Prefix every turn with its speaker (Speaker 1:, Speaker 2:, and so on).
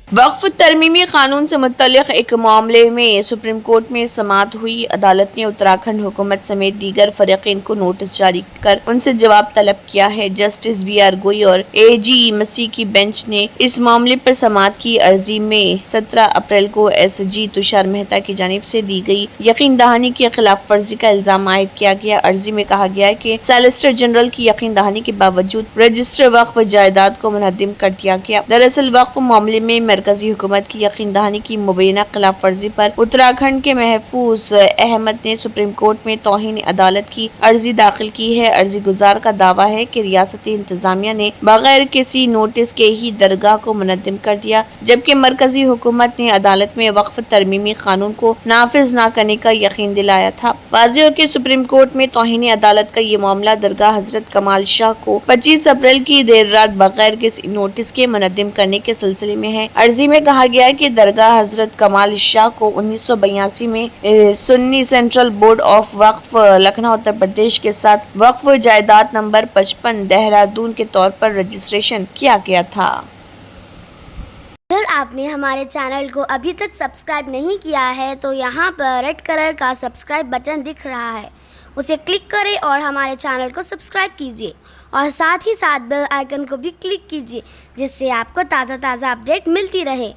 Speaker 1: वक्फ तरमीमी कानून से मुतल्लिक एक मामले में सुप्रीम कोर्ट में समाअत हुई। अदालत ने उत्तराखंड हुकूमत समेत दीगर फरीकीन को नोटिस जारी कर उनसे जवाब तलब किया है। जस्टिस BR गोई और AG मसीह की बेंच ने इस मामले पर समाअत की। अर्जी में 17 अप्रैल को SG तुषार मेहता की जानिब से दी गई यकीन दहानी की खिलाफ वर्जी का इल्जाम आयद किया गया। अर्जी में कहा गया है कि सॉलिसिटर जनरल की यकीन दहानी के बावजूद रजिस्टर वक्फ जायदाद को मुनहदिम कर दिया गया। दरअसल वक्फ मामले में मरकजी हुकूमत की यकीन दहानी की मुबैना खिलाफ वर्जी पर उत्तराखंड के महफूज अहमद ने सुप्रीम कोर्ट में तौहीन अदालत की अर्जी दाखिल की है। अर्जी गुजार का दावा है कि रियासती इंतजामिया ने बगैर किसी नोटिस के ही दरगाह को मुनद्दिम कर दिया, जबकि मरकजी हुकूमत ने अदालत में वक्फ तरमीमी कानून को नाफिज न करने का यकीन दिलाया था। वाज़ेह हो कि सुप्रीम कोर्ट में तौहीन अदालत का ये मामला दरगाह हजरत कमाल शाह को 25 अप्रैल की देर रात बगैर किसी नोटिस के मुनद्दिम करने के सिलसिले में है। अर्जी में कहा गया है कि दरगाह हजरत कमाल शाह को 1982 में सुन्नी सेंट्रल बोर्ड ऑफ वक्फ लखनऊ उत्तर प्रदेश के साथ वक्फ जायदाद नंबर 55 देहरादून के तौर पर रजिस्ट्रेशन किया गया था।
Speaker 2: अगर आपने हमारे चैनल को अभी तक सब्सक्राइब नहीं किया है तो यहाँ पर रेड कलर का सब्सक्राइब बटन दिख रहा है, उसे क्लिक करें और हमारे चैनल को सब्सक्राइब कीजिए और साथ ही साथ बेल आइकन को भी क्लिक कीजिए, जिससे आपको ताज़ा अपडेट मिलती रहे।